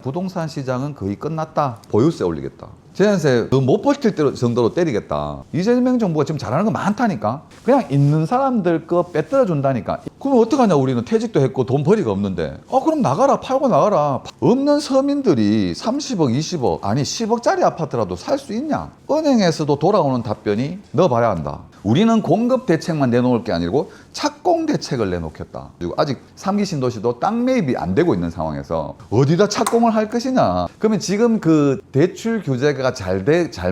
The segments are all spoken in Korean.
부동산 시장은 거의 끝났다. 보유세 올리겠다. 제한세 못 버틸 정도로 때리겠다. 이재명 정부가 지금 잘하는 거 많다니까. 그냥 있는 사람들 거 빼뜨려 준다니까. 그럼 어떡하냐. 우리는 퇴직도 했고 돈 벌이가 없는데. 그럼 나가라. 팔고 나가라. 없는 서민들이 30억 20억 아니 10억짜리 아파트라도 살 수 있냐. 은행에서도 돌아오는 답변이 넣어봐야 한다. 우리는 공급 대책만 내놓을 게 아니고 착공 대책을 내놓겠다. 그리고 아직 3기 신도시도 땅 매입이 안 되고 있는 상황에서 어디다 착공을 할 것이냐. 그러면 지금 그 대출 규제가 잘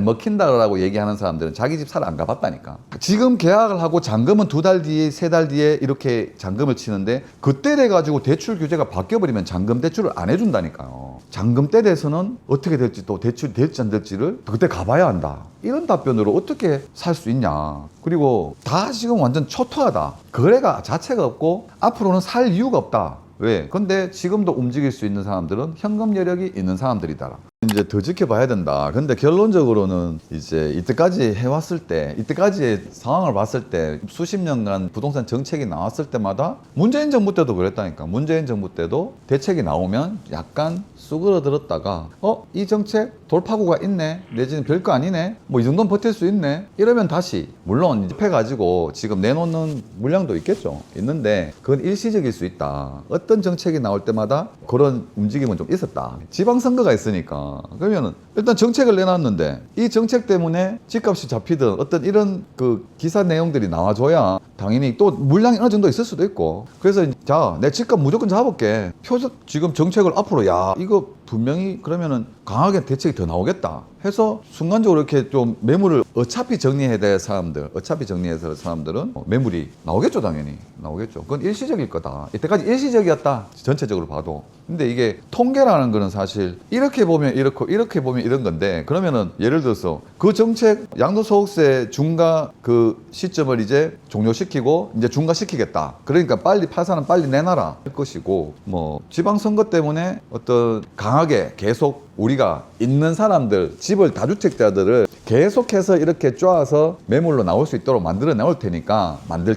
먹힌다라고 얘기하는 사람들은 자기 집 사러 안 가봤다니까. 지금 계약을 하고 잔금은 2달 뒤에 3달 뒤에 이렇게 잔금을 치는데 그때 돼가지고 대출 규제가 바뀌어버리면 잔금 대출을 안 해준다니까요. 잔금 때 돼서는 어떻게 될지 또 대출이 될지 안 될지를 그때 가봐야 한다. 이런 답변으로 어떻게 살 수 있냐. 그리고 다 지금 완전 초토하다. 거래가 자체가 없고 앞으로는 살 이유가 없다. 왜? 근데 지금도 움직일 수 있는 사람들은 현금 여력이 있는 사람들이다. 이제 더 지켜봐야 된다. 근데 결론적으로는 이제 이때까지 해왔을 때, 이때까지의 상황을 봤을 때 수십 년간 부동산 정책이 나왔을 때마다 문재인 정부 때도 그랬다니까. 문재인 정부 때도 대책이 나오면 약간 쑥그러들었다가 이 정책 돌파구가 있네. 내지는 별거 아니네. 뭐 이 정도는 버틸 수 있네. 이러면 다시 물론 해가지고 지금 내놓는 물량도 있겠죠. 있는데 그건 일시적일 수 있다. 어떤 정책이 나올 때마다 그런 움직임은 좀 있었다. 지방선거가 있으니까 그러면은 일단 정책을 내놨는데 이 정책 때문에 집값이 잡히든 어떤 이런 그 기사 내용들이 나와줘야 당연히 또 물량이 어느 정도 있을 수도 있고. 그래서 자, 내 집값 무조건 잡을게. 지금 정책을 앞으로 이거 분명히 그러면은 강하게 대책이 더 나오겠다 해서 순간적으로 이렇게 좀 매물을 어차피 정리해야 될 사람들, 어차피 정리해서 사람들은 매물이 나오겠죠. 당연히 나오겠죠. 그건 일시적일 거다. 이때까지 일시적이었다. 전체적으로 봐도. 근데 이게 통계라는 거는 사실 이렇게 보면 이렇고 이렇게 보면 이런 건데, 그러면은 예를 들어서 그 정책 양도소득세 중과 그 시점을 이제 종료시키고 이제 중과시키겠다. 그러니까 빨리 파산은 빨리 내놔라 할 것이고, 뭐 지방선거 때문에 어떤 강하게 계속 우리가 있는 사람들, 집을 다주택자들을 계속해서 이렇게 쪼아서 매물로 나올 수 있도록 만들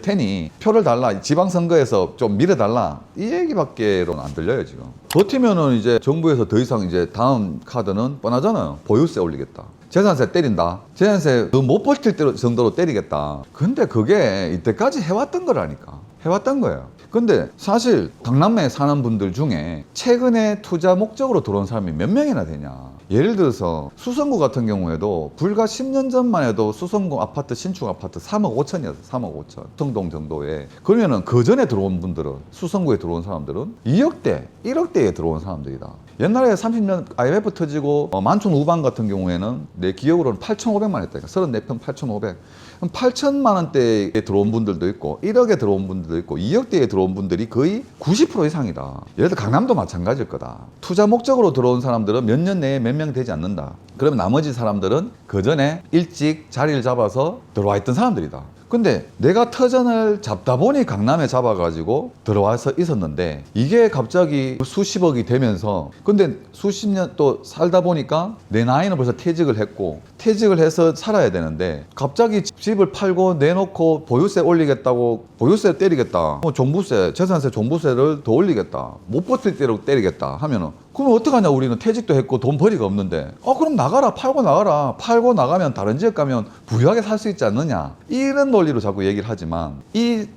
테니 표를 달라, 지방선거에서 좀 밀어달라, 이 얘기밖에는 안 들려요. 지금 버티면은 이제 정부에서 더 이상 이제 다음 카드는 뻔하잖아요. 보유세 올리겠다, 재산세 때린다, 재산세 못 버틸 정도로 때리겠다. 근데 그게 이때까지 해왔던 거라니까. 해왔던 거예요. 근데 사실 강남에 사는 분들 중에 최근에 투자 목적으로 들어온 사람이 몇 명이나 되냐. 예를 들어서 수성구 같은 경우에도 불과 10년 전만 해도 수성구 아파트, 신축 아파트 3억 5천이었어요. 3억 5천. 성동 정도에. 그러면은 그 전에 들어온 분들은, 수성구에 들어온 사람들은 2억대, 1억대에 들어온 사람들이다. 옛날에 30년 IMF 터지고 만촌 우방 같은 경우에는 내 기억으로는 8,500만 했다니까. 34평 8,500. 8천만 원대에 들어온 분들도 있고 1억에 들어온 분들도 있고 2억대에 들어온 분들이 거의 90% 이상이다. 예를 들어 강남도 마찬가지일 거다. 투자 목적으로 들어온 사람들은 몇 년 내에 몇 명 되지 않는다. 그러면 나머지 사람들은 그 전에 일찍 자리를 잡아서 들어와 있던 사람들이다. 근데 내가 터전을 잡다 보니 강남에 잡아가지고 들어와서 있었는데, 이게 갑자기 수십억이 되면서, 근데 수십 년 또 살다 보니까 내 나이는 벌써 퇴직을 했고, 퇴직을 해서 살아야 되는데 갑자기 집을 팔고 내놓고 보유세 올리겠다고, 보유세 때리겠다, 종부세, 재산세 종부세를 더 올리겠다, 못 버틸 대로 때리겠다 하면은, 그럼 어떡하냐. 우리는 퇴직도 했고 돈 벌이가 없는데 그럼 나가라. 팔고 나가라. 팔고 나가면 다른 지역 가면 부유하게 살 수 있지 않느냐. 이런 논리로 자꾸 얘기를 하지만,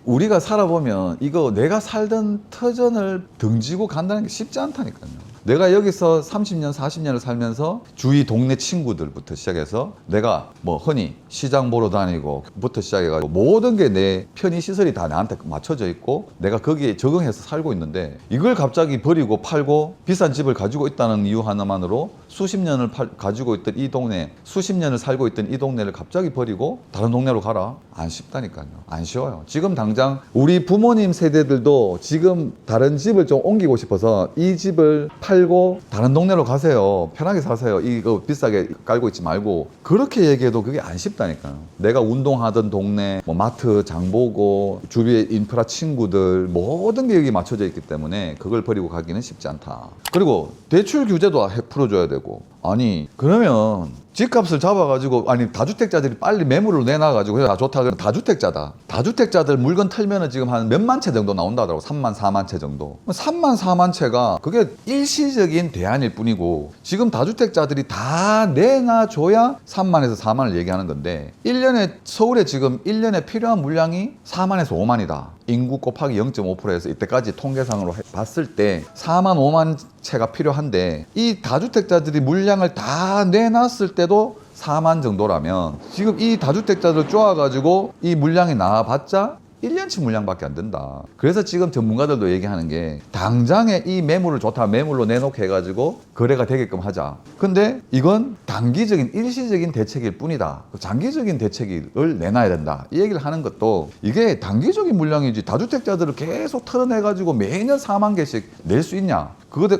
우리가 살아보면 이거 내가 살던 터전을 등지고 간다는 게 쉽지 않다니까요. 내가 여기서 30년, 40년을 살면서 주위 동네 친구들부터 시작해서 내가 뭐 흔히 시장 보러 다니고 부터 시작해가지고 모든 게 내 편의시설이 다 나한테 맞춰져 있고 내가 거기에 적응해서 살고 있는데, 이걸 갑자기 버리고 팔고 비싼 집을 가지고 있다는 이유 하나만으로 수십 년을 가지고 있던 이 동네, 수십 년을 살고 있던 이 동네를 갑자기 버리고 다른 동네로 가라? 안 쉽다니까요. 안 쉬워요. 지금 당장 우리 부모님 세대들도 지금 다른 집을 좀 옮기고 싶어서 이 집을 팔고 다른 동네로 가세요. 편하게 사세요. 이거 비싸게 깔고 있지 말고. 그렇게 얘기해도 그게 안 쉽다니까요. 내가 운동하던 동네, 뭐 마트, 장보고, 주위에 인프라 친구들, 모든 게 여기 맞춰져 있기 때문에 그걸 버리고 가기는 쉽지 않다. 그리고 대출 규제도 풀어줘야 되고, 아니 그러면 집값을 잡아가지고 아니 다주택자들이 빨리 매물을 내놔가지고 그래 좋다 그럼 다주택자다. 다주택자들 물건 털면은 지금 한 몇만 채 정도 나온다더라고. 3만 4만 채 정도. 3만 4만 채가 그게 일시적인 대안일 뿐이고 지금 다주택자들이 다 내놔줘야 3만에서 4만을 얘기하는 건데 1년에 서울에 지금 1년에 필요한 물량이 4만에서 5만이다. 인구 곱하기 0.5%에서 이때까지 통계상으로 봤을 때 4만 5만 채가 필요한데 이 다주택자들이 물량을 다 내놨을 때도 4만 정도라면 지금 이 다주택자들 쪼아가지고 이 물량이 나와봤자 1년치 물량밖에 안 된다. 그래서 지금 전문가들도 얘기하는 게 당장에 이 매물을 좋다 매물로 내놓게 해가지고 거래가 되게끔 하자. 근데 이건 단기적인 일시적인 대책일 뿐이다. 장기적인 대책을 내놔야 된다. 이 얘기를 하는 것도 이게 단기적인 물량이지 다주택자들을 계속 털어내가지고 매년 4만 개씩 낼 수 있냐.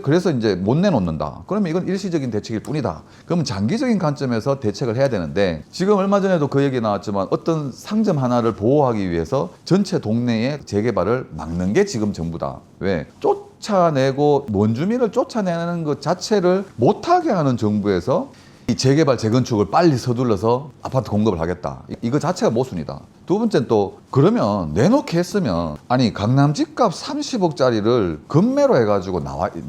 그래서 이제 못 내놓는다. 그러면 이건 일시적인 대책일 뿐이다. 그러면 장기적인 관점에서 대책을 해야 되는데 지금 얼마 전에도 그 얘기 나왔지만 어떤 상점 하나를 보호하기 위해서 전체 동네의 재개발을 막는 게 지금 정부다. 왜? 쫓아내고 원주민을 쫓아내는 것 자체를 못하게 하는 정부에서 이 재개발, 재건축을 빨리 서둘러서 아파트 공급을 하겠다. 이거 자체가 모순이다. 두 번째는 또 그러면 내놓게 했으면 아니 강남 집값 30억짜리를 급매로 해가지고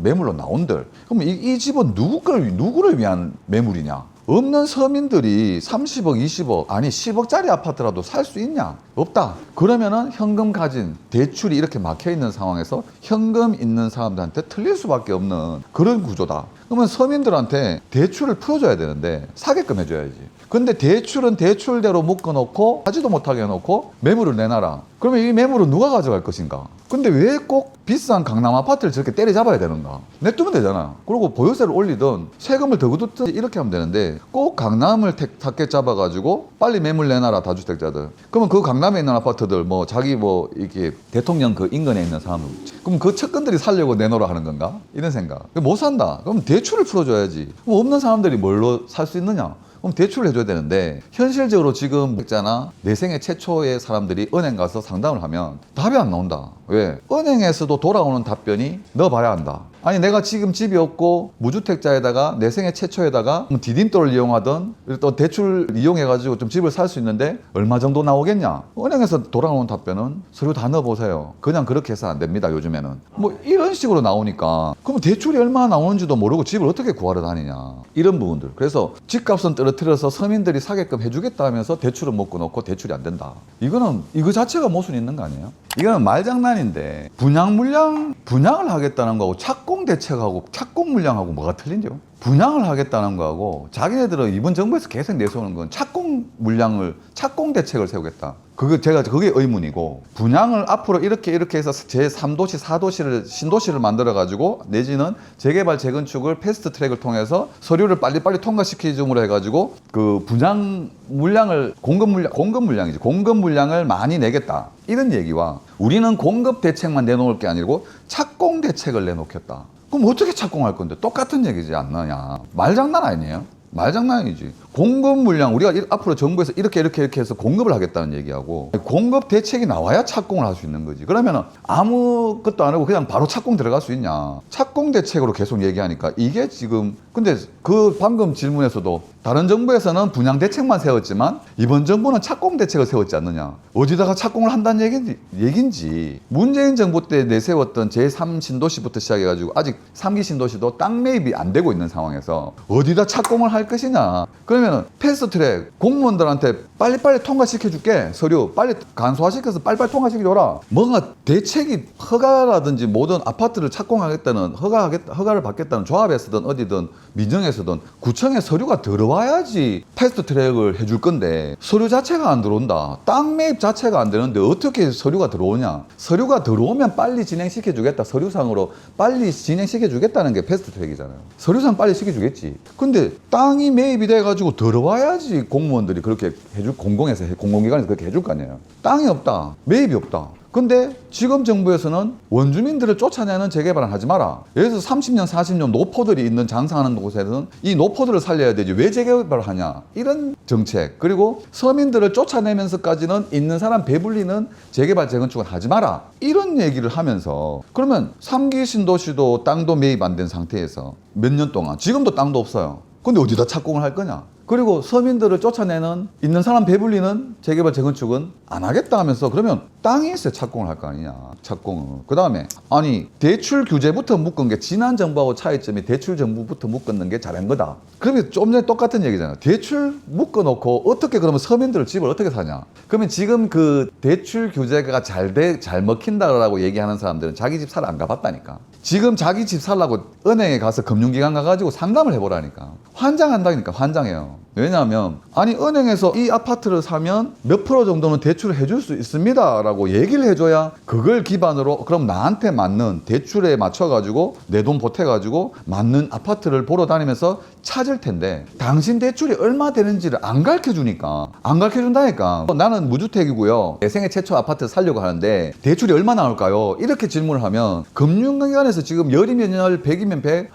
매물로 나온들 그럼 이 집은 누구를 위한 매물이냐? 없는 서민들이 30억, 20억, 아니 10억짜리 아파트라도 살 수 있냐? 없다. 그러면은 현금 가진 대출이 이렇게 막혀 있는 상황에서 현금 있는 사람들한테 틀릴 수밖에 없는 그런 구조다. 그러면 서민들한테 대출을 풀어줘야 되는데 사게끔 해줘야지. 근데 대출은 대출대로 묶어놓고 하지도 못하게 해놓고 매물을 내놔라. 그러면 이 매물을 누가 가져갈 것인가? 근데 왜 꼭 비싼 강남 아파트를 저렇게 때려잡아야 되는가? 냅두면 되잖아. 그리고 보유세를 올리든 세금을 더 걷든 이렇게 하면 되는데 꼭 강남을 타겟 잡아가지고 빨리 매물 내놔라 다주택자들. 그러면 그 강남에 있는 아파트들 뭐 자기 뭐 이렇게 대통령 그 인근에 있는 사람들 그럼 그 측근들이 살려고 내놓으라 하는 건가? 이런 생각. 못 산다. 그럼 대출을 풀어줘야지. 그럼 없는 사람들이 뭘로 살 수 있느냐? 그럼 대출을 해줘야 되는데 현실적으로 지금 있잖아 내 생애 최초의 사람들이 은행 가서 상담을 하면 답이 안 나온다. 왜? 은행에서도 돌아오는 답변이 너 봐야 한다. 아니 내가 지금 집이 없고 무주택자에다가 내 생애 최초에다가 디딤돌을 이용하든 또 대출 이용해가지고 좀 집을 살 수 있는데 얼마 정도 나오겠냐? 은행에서 돌아오는 답변은 서류 다 넣어보세요. 그냥 그렇게 해서 안 됩니다. 요즘에는 뭐 이런 식으로 나오니까 그럼 대출이 얼마나 나오는지도 모르고 집을 어떻게 구하러 다니냐 이런 부분들. 그래서 집값은 떨어뜨려서 서민들이 사게끔 해주겠다 하면서 대출은 못 끊었고 대출이 안 된다. 이거 자체가 모순이 있는 거 아니에요? 이거는 말장난인데 분양을 하겠다는 거하고 착공 대책하고 착공 물량하고 뭐가 틀린죠? 분양을 하겠다는 거하고 자기네들은 이번 정부에서 계속 내세우는 건 착공 대책을 세우겠다. 그게 의문이고 분양을 앞으로 이렇게 해서 제3도시, 4도시를 신도시를 만들어 가지고 내지는 재개발, 재건축을 패스트 트랙을 통해서 서류를 빨리빨리 통과시키줌으로 해가지고 그 분양 물량을 공급 물량을 많이 내겠다. 이런 얘기와 우리는 공급 대책만 내놓을 게 아니고 착공 대책을 내놓겠다. 그럼 어떻게 착공할 건데? 똑같은 얘기지 않느냐. 말장난 아니에요? 말장난이지. 공급 물량 우리가 앞으로 정부에서 이렇게 해서 공급을 하겠다는 얘기하고 공급 대책이 나와야 착공을 할 수 있는 거지. 그러면은 아무것도 안 하고 그냥 바로 착공 들어갈 수 있냐. 착공 대책으로 계속 얘기하니까 이게 지금 근데 그 방금 질문에서도 다른 정부에서는 분양 대책만 세웠지만 이번 정부는 착공 대책을 세웠지 않느냐. 어디다가 착공을 한다는 얘긴지 문재인 정부 때 내세웠던 제3 신도시부터 시작해가지고 아직 3기 신도시도 땅 매입이 안 되고 있는 상황에서 어디다 착공을 할 것이냐. 그러면 패스트트랙 공무원들한테 빨리빨리 통과시켜줄게. 서류 빨리 간소화시켜서 빨리빨리 통과시켜줘라. 뭔가 대책이 허가라든지 모든 아파트를 착공하겠다는 허가를 받겠다는 조합에서든 어디든 민정에서든 구청에 서류가 들어와야지 패스트트랙을 해줄 건데 서류 자체가 안 들어온다. 땅 매입 자체가 안 되는데 어떻게 서류가 들어오냐. 서류가 들어오면 빨리 진행시켜주겠다. 서류상으로 빨리 진행시켜주겠다는 게 패스트트랙이잖아요. 서류상 빨리 시켜주겠지. 근데 땅이 매입이 돼가지고 들어와야지 공무원들이 그렇게 공공기관에서 그렇게 해줄 거 아니에요. 땅이 없다. 매입이 없다. 근데 지금 정부에서는 원주민들을 쫓아내는 재개발은 하지 마라. 예를 들어서 30년, 40년 노포들이 있는 장사하는 곳에서는 이 노포들을 살려야 되지 왜 재개발을 하냐. 이런 정책. 그리고 서민들을 쫓아내면서까지는 있는 사람 배불리는 재개발, 재건축은 하지 마라. 이런 얘기를 하면서 그러면 3기 신도시도 땅도 매입 안 된 상태에서 몇 년 동안 지금도 땅도 없어요. 근데 어디다 착공을 할 거냐? 그리고 서민들을 쫓아내는 있는 사람 배불리는 재개발 재건축은 안 하겠다 하면서 그러면 땅이 있어야 착공을 할 거 아니냐. 착공을. 그 다음에 아니 대출 규제부터 묶은 게 지난 정부하고 차이점이 대출 정부부터 묶는 게 잘한 거다. 그러면 좀 전에 똑같은 얘기잖아. 대출 묶어놓고 어떻게 그러면 서민들을 집을 어떻게 사냐. 그러면 지금 그 대출 규제가 잘 먹힌다라고 얘기하는 사람들은 자기 집 사러 안 가봤다니까. 지금 자기 집 살라고 은행에 가서 금융기관 가가지고 상담을 해보라니까. 환장한다니까. 환장해요. 왜냐하면 아니 은행에서 이 아파트를 사면 몇 프로 정도는 대출을 해줄 수 있습니다 라고 얘기를 해줘야 그걸 기반으로 그럼 나한테 맞는 대출에 맞춰가지고 내 돈 보태가지고 맞는 아파트를 보러 다니면서 찾을 텐데 당신 대출이 얼마 되는지를 안 가르쳐주니까. 안 가르쳐준다니까. 나는 무주택이고요, 내 생애 최초 아파트 살려고 하는데 대출이 얼마 나올까요? 이렇게 질문을 하면 금융기관에서 지금 열이면 열, 100이면 100,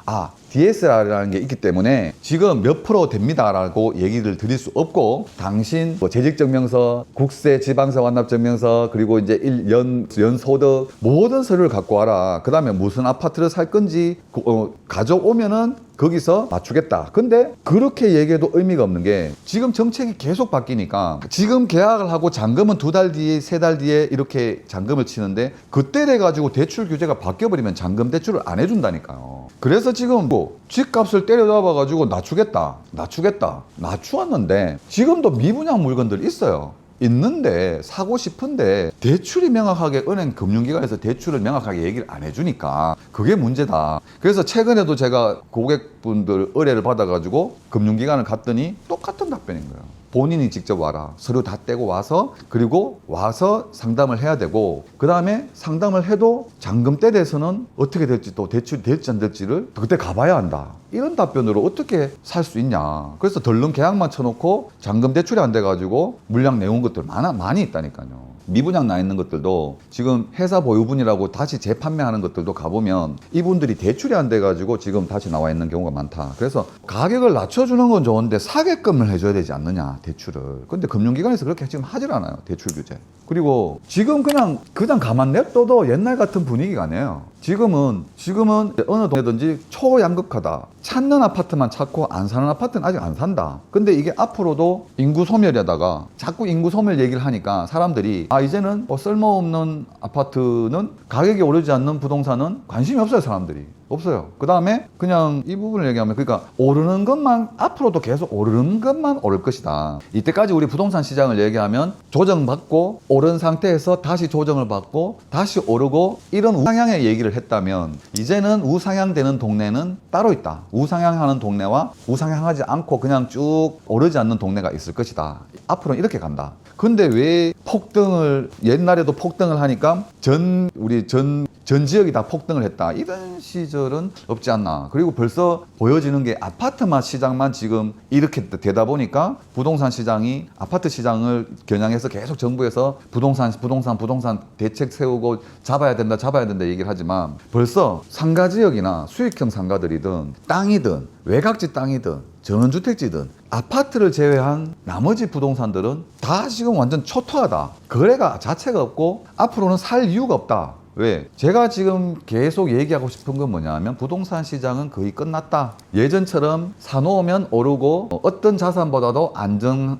DSR이라는 게 있기 때문에 지금 몇 프로 됩니다라고 얘기를 드릴 수 없고, 당신 뭐 재직증명서, 국세, 지방세 완납증명서, 그리고 이제 연소득 모든 서류를 갖고 와라. 그 다음에 무슨 아파트를 살 건지 가져오면은 거기서 맞추겠다. 근데 그렇게 얘기해도 의미가 없는 게 지금 정책이 계속 바뀌니까 지금 계약을 하고 잔금은 2달 뒤에 3달 뒤에 이렇게 잔금을 치는데 그때 돼가지고 대출 규제가 바뀌어버리면 잔금 대출을 안 해준다니까요. 그래서 지금 뭐 집값을 때려잡아가지고 낮추었는데 지금도 미분양 물건들 있어요. 있는데 사고 싶은데 대출이 명확하게 은행 금융기관에서 대출을 명확하게 얘기를 안 해주니까 그게 문제다. 그래서 최근에도 제가 고객분들 의뢰를 받아가지고 금융기관을 갔더니 똑같은 답변인 거예요. 본인이 직접 와라. 서류 다 떼고 와서, 그리고 와서 상담을 해야 되고, 그 다음에 상담을 해도 잔금 때 돼서는 어떻게 될지, 또 대출이 될지 안 될지를 그때 가봐야 한다. 이런 답변으로 어떻게 살 수 있냐. 그래서 덜렁 계약만 쳐놓고 잔금 대출이 안 돼가지고 물량 내온 것들 많이 있다니까요. 미분양 나 있는 것들도 지금 회사 보유분이라고 다시 재판매하는 것들도 가보면 이분들이 대출이 안 돼가지고 지금 다시 나와 있는 경우가 많다. 그래서 가격을 낮춰주는 건 좋은데 사게끔을 해줘야 되지 않느냐, 대출을. 근데 금융기관에서 그렇게 지금 하질 않아요, 대출 규제. 그리고 지금 그냥 가만 냅둬도 옛날 같은 분위기가 아니에요. 지금은 어느 동네든지 초양극화다. 찾는 아파트만 찾고 안 사는 아파트는 아직 안 산다. 근데 이게 앞으로도 인구 소멸에다가 자꾸 인구 소멸 얘기를 하니까 사람들이 이제는 뭐 쓸모없는 아파트는, 가격이 오르지 않는 부동산은 관심이 없어요. 사람들이 없어요. 그 다음에 그냥 이 부분을 얘기하면, 그러니까 오르는 것만, 앞으로도 계속 오르는 것만 오를 것이다. 이때까지 우리 부동산 시장을 얘기하면 조정받고 오른 상태에서 다시 조정을 받고 다시 오르고 이런 우상향의 얘기를 했다면, 이제는 우상향되는 동네는 따로 있다. 우상향하는 동네와 우상향하지 않고 그냥 쭉 오르지 않는 동네가 있을 것이다. 앞으로는 이렇게 간다. 근데 왜 폭등을, 옛날에도 폭등을 하니까 전 지역이 다 폭등을 했다. 이런 시절은 없지 않나. 그리고 벌써 보여지는 게 아파트만 시장만 지금 이렇게 되다 보니까 부동산 시장이, 아파트 시장을 겨냥해서 계속 정부에서 부동산 대책 세우고 잡아야 된다 얘기를 하지만, 벌써 상가 지역이나 수익형 상가들이든 땅이든 외곽지 땅이든 전원주택지든 아파트를 제외한 나머지 부동산들은 다 지금 완전 초토화다. 거래가 자체가 없고 앞으로는 살 이유가 없다. 왜? 제가 지금 계속 얘기하고 싶은 건 뭐냐면, 부동산 시장은 거의 끝났다. 예전처럼 사놓으면 오르고 어떤 자산보다도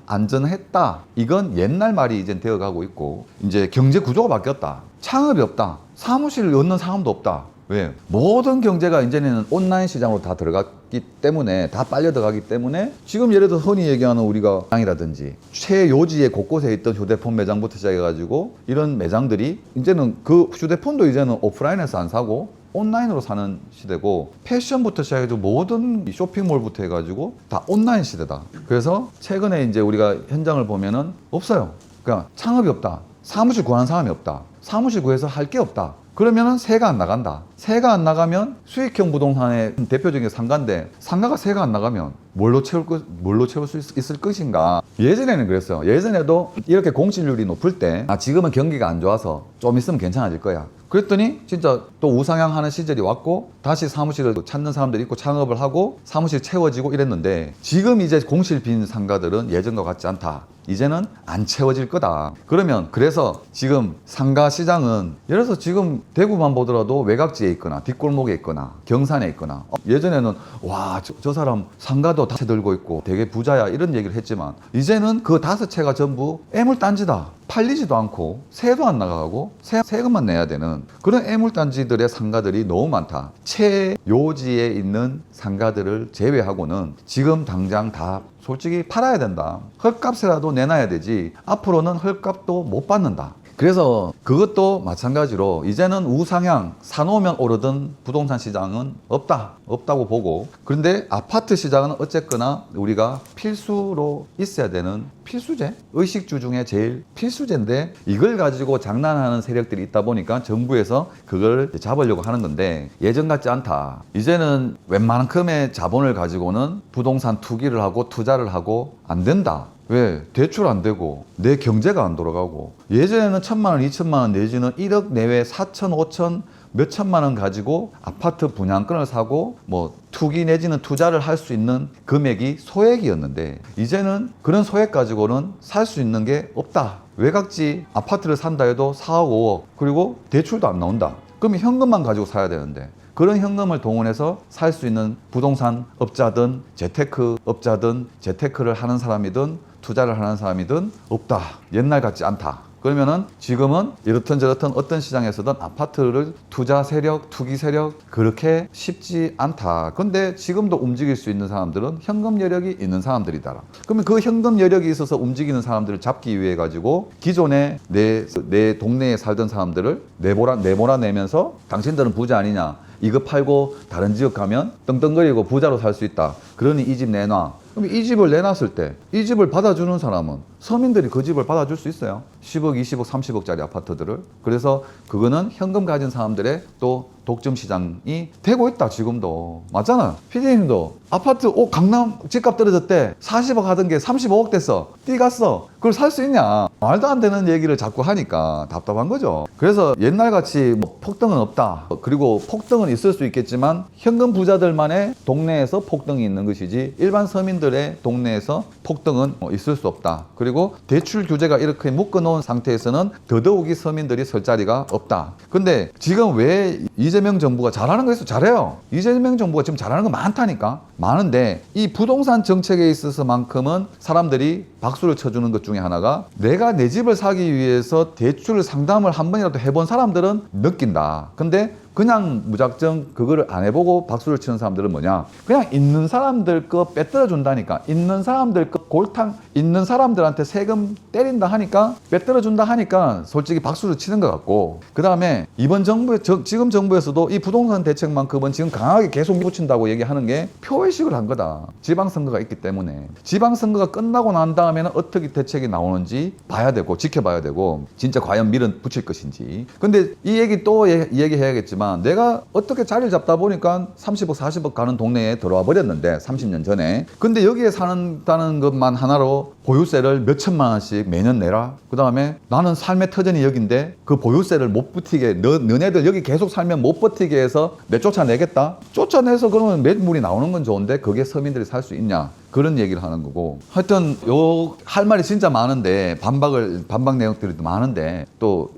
안전했다. 이건 옛날 말이 이제 되어가고 있고, 이제 경제 구조가 바뀌었다. 창업이 없다. 사무실을 얻는 사람도 없다. 왜? 모든 경제가 이제는 온라인 시장으로 다 들어갔기 때문에, 다 빨려 들어가기 때문에, 지금 예를 들어 흔히 얘기하는 우리가 매장이라든지 최요지에 곳곳에 있던 휴대폰 매장부터 시작해가지고 이런 매장들이 이제는 그 휴대폰도 이제는 오프라인에서 안 사고 온라인으로 사는 시대고, 패션부터 시작해도 모든 쇼핑몰부터 해가지고 다 온라인 시대다. 그래서 최근에 이제 우리가 현장을 보면은 없어요. 그러니까 창업이 없다. 사무실 구하는 사람이 없다. 사무실 구해서 할 게 없다. 그러면은 세가 안 나간다. 세가 안 나가면 수익형 부동산의 대표적인 상가인데, 상가가 세가 안 나가면 뭘로 채울 수 있을 것인가. 예전에는 그랬어요. 예전에도 이렇게 공실률이 높을 때 지금은 경기가 안 좋아서 좀 있으면 괜찮아질 거야. 그랬더니 진짜 또 우상향하는 시절이 왔고 다시 사무실을 찾는 사람들이 있고 창업을 하고 사무실 채워지고 이랬는데, 지금 이제 공실 빈 상가들은 예전과 같지 않다. 이제는 안 채워질 거다. 그러면 그래서 지금 상가 시장은 예를 들어서 지금 대구만 보더라도 외곽지에 있거나 뒷골목에 있거나 경산에 있거나 예전에는 와 저 사람 상가도 5채 들고 있고 되게 부자야 이런 얘기를 했지만 이제는 그 5채가 전부 애물단지다. 팔리지도 않고 세도 안 나가고 세금만 내야 되는 그런 애물단지들의 상가들이 너무 많다. 최요지에 있는 상가들을 제외하고는 지금 당장 다 솔직히 팔아야 된다. 헐값이라도 내놔야 되지 앞으로는 헐값도 못 받는다. 그래서 그것도 마찬가지로 이제는 우상향 사놓으면 오르던 부동산 시장은 없다고 보고, 그런데 아파트 시장은 어쨌거나 우리가 필수로 있어야 되는 필수제, 의식주 중에 제일 필수제인데 이걸 가지고 장난하는 세력들이 있다 보니까 정부에서 그걸 잡으려고 하는 건데 예전 같지 않다. 이제는 웬만큼의 자본을 가지고는 부동산 투기를 하고 투자를 하고 안 된다. 왜? 대출 안 되고 내 경제가 안 돌아가고 예전에는 1,000만 원, 2,000만 원 내지는 1억 내외 4천, 5천 몇 천만 원 가지고 아파트 분양권을 사고 뭐 투기 내지는 투자를 할 수 있는 금액이 소액이었는데 이제는 그런 소액 가지고는 살 수 있는 게 없다. 외곽지 아파트를 산다 해도 4억, 5억 그리고 대출도 안 나온다. 그러면 현금만 가지고 사야 되는데 그런 현금을 동원해서 살 수 있는 부동산 업자든 재테크 업자든 재테크를 하는 사람이든 투자를 하는 사람이든 없다. 옛날 같지 않다. 그러면은 지금은 이렇든 저렇든 어떤 시장에서든 아파트를 투자 세력, 투기 세력 그렇게 쉽지 않다. 근데 지금도 움직일 수 있는 사람들은 현금 여력이 있는 사람들이다. 그러면 그 현금 여력이 있어서 움직이는 사람들을 잡기 위해 가지고 기존에 내 동네에 살던 사람들을 내몰아내면서 당신들은 부자 아니냐. 이거 팔고 다른 지역 가면 떵떵거리고 부자로 살 수 있다. 그러니 이 집 내놔. 그럼 이 집을 내놨을 때 이 집을 받아주는 사람은 서민들이 그 집을 받아줄 수 있어요. 10억, 20억, 30억짜리 아파트들을. 그래서 그거는 현금 가진 사람들의 또 독점 시장이 되고 있다. 지금도. 맞잖아. PD님도 아파트 강남 집값 떨어졌대. 40억 하던 게 35억 됐어. 뛰갔어. 그걸 살 수 있냐. 말도 안 되는 얘기를 자꾸 하니까 답답한 거죠. 그래서 옛날같이 뭐 폭등은 없다. 그리고 폭등은 있을 수 있겠지만 현금 부자들만의 동네에서 폭등이 있는 것이지 일반 서민들의 동네에서 폭등은 있을 수 없다. 그리고 대출 규제가 이렇게 묶어놓은 상태에서는 더더욱이 서민들이 설 자리가 없다. 근데 지금 왜 이재명 정부가 잘하는 거 있어? 잘해요. 이재명 정부가 지금 잘하는 거 많다니까. 많은데 이 부동산 정책에 있어서만큼은 사람들이 박수를 쳐주는 것 중에 하나가 내가 내 집을 사기 위해서 대출 상담을 한 번이라도 해본 사람들은 느낀다. 근데 그냥 무작정 그거를 안 해보고 박수를 치는 사람들은 뭐냐? 그냥 있는 사람들 거 빼들어 준다니까. 있는 사람들 거 골탕 있는 사람들한테 세금 때린다 하니까 빼들어 준다 하니까 솔직히 박수를 치는 것 같고, 그 다음에 이번 지금 정부에서도 이 부동산 대책만큼은 지금 강하게 계속 밀어붙인다고 얘기하는 게 표의식을 한 거다. 지방선거가 있기 때문에 지방선거가 끝나고 난 다음에는 어떻게 대책이 나오는지 봐야 되고 지켜봐야 되고 진짜 과연 밀어붙일 것인지. 근데 이 얘기 또 얘기해야겠지만 내가 어떻게 자리를 잡다 보니까 30억 40억 가는 동네에 들어와 버렸는데 30년 전에. 근데 여기에 사는다는 것만 하나로 보유세를 몇 천만 원씩 매년 내라. 그 다음에 나는 삶의 터전이 여긴데 그 보유세를 못 버티게 너네들 여기 계속 살면 못 버티게 해서 내쫓아내겠다. 쫓아내서 그러면 매물이 나오는 건 좋은데 그게 서민들이 살 수 있냐. 그런 얘기를 하는 거고. 하여튼 할 말이 진짜 많은데 반박 내용들이 많은데 또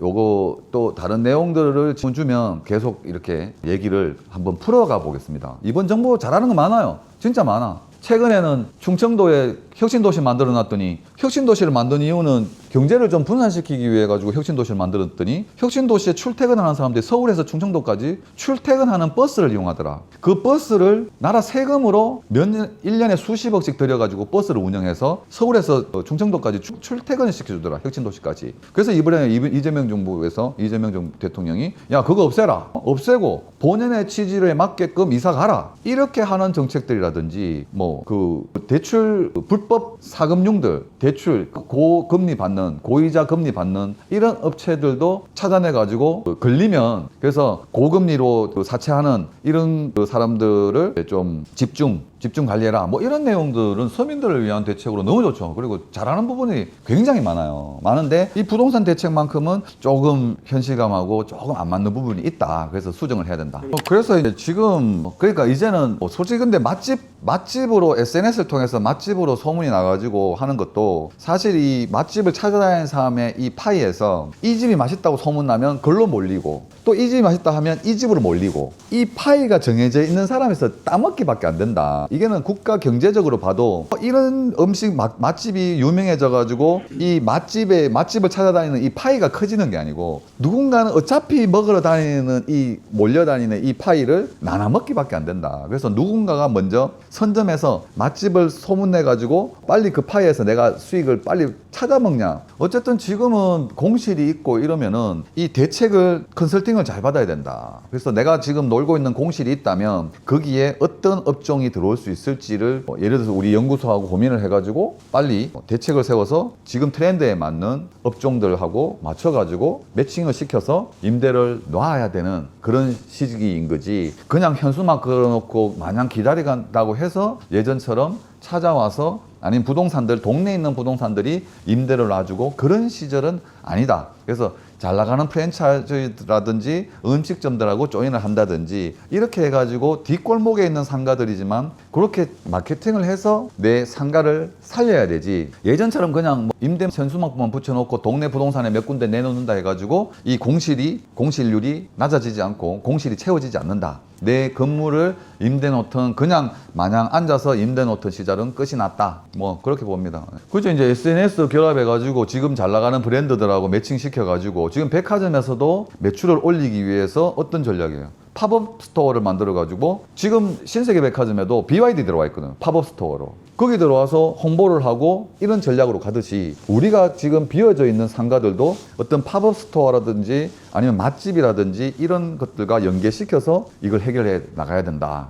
다른 내용들을 주면 계속 이렇게 얘기를 한번 풀어가 보겠습니다. 이번 정부 잘하는 거 많아요. 진짜 많아. 최근에는 충청도에 혁신도시 만들어 놨더니 혁신도시를 만든 이유는 경제를 좀 분산시키기 위해 가지고 혁신도시를 만들었더니 혁신도시에 출퇴근하는 사람들이 서울에서 충청도까지 출퇴근하는 버스를 이용하더라. 그 버스를 나라 세금으로 1년에 수십억씩 들여가지고 버스를 운영해서 서울에서 충청도까지 출퇴근을 시켜주더라. 혁신도시까지. 그래서 이번에 이재명 정부에서 이재명 대통령이 야 그거 없애고 본연의 취지에 맞게끔 이사 가라. 이렇게 하는 정책들이라든지 뭐 그 대출 불법 사금융들 대출 고금리 받는 고이자 금리 받는 이런 업체들도 찾아내 가지고 걸리면 그래서 고금리로 사채하는 이런 사람들을 좀 집중 집중 관리해라. 뭐 이런 내용들은 서민들을 위한 대책으로 너무 좋죠. 그리고 잘하는 부분이 굉장히 많아요. 많은데 이 부동산 대책만큼은 조금 현실감하고 조금 안 맞는 부분이 있다. 그래서 수정을 해야 된다. 그래서 이제 지금 그러니까 이제는 뭐 솔직히 근데 맛집으로 SNS를 통해서 맛집으로 소문이 나가지고 하는 것도 사실 이 맛집을 찾아다니는 사람의 이 파이에서 이 집이 맛있다고 소문나면 그걸로 몰리고 또 이 집이 맛있다 하면 이 집으로 몰리고 이 파이가 정해져 있는 사람에서 따먹기밖에 안 된다. 이게는 국가 경제적으로 봐도 이런 음식 맛집이 유명해져 가지고 이 맛집을 찾아다니는 이 파이가 커지는 게 아니고 누군가는 어차피 먹으러 다니는 이 몰려다니는 이 파이를 나눠 먹기밖에 안 된다. 그래서 누군가가 먼저 선점해서 맛집을 소문내 가지고 빨리 그 파이에서 내가 수익을 빨리 찾아 먹냐. 어쨌든 지금은 공실이 있고 이러면은 이 대책을 컨설팅을 잘 받아야 된다. 그래서 내가 지금 놀고 있는 공실이 있다면 거기에 어떤 업종이 들어올 수 있을지를 예를 들어서 우리 연구소하고 고민을 해가지고 빨리 대책을 세워서 지금 트렌드에 맞는 업종들하고 맞춰가지고 매칭을 시켜서 임대를 놔야 되는 그런 시기인 거지. 그냥 현수막 걸어놓고 마냥 기다리간다고 해서 예전처럼 찾아와서 아니면 동네에 있는 부동산들이 임대를 놔주고 그런 시절은 아니다. 그래서 잘 나가는 프랜차이즈라든지 음식점들하고 조인을 한다든지 이렇게 해가지고 뒷골목에 있는 상가들이지만 그렇게 마케팅을 해서 내 상가를 살려야 되지. 예전처럼 그냥 뭐 임대 현수막만 붙여놓고 동네 부동산에 몇 군데 내놓는다 해가지고 이 공실률이 낮아지지 않고 공실이 채워지지 않는다. 내 건물을 임대 놓던 그냥 마냥 앉아서 임대 놓던 시절은 끝이 났다. 뭐 그렇게 봅니다. 그렇죠. 이제 SNS 결합해가지고 지금 잘 나가는 브랜드들하고 매칭시켜가지고 지금 백화점에서도 매출을 올리기 위해서 어떤 전략이에요? 팝업 스토어를 만들어가지고 지금 신세계 백화점에도 BYD 들어와 있거든. 팝업 스토어로. 거기 들어와서 홍보를 하고 이런 전략으로 가듯이 우리가 지금 비어져 있는 상가들도 어떤 팝업 스토어라든지 아니면 맛집이라든지 이런 것들과 연계시켜서 이걸 해결해 나가야 된다.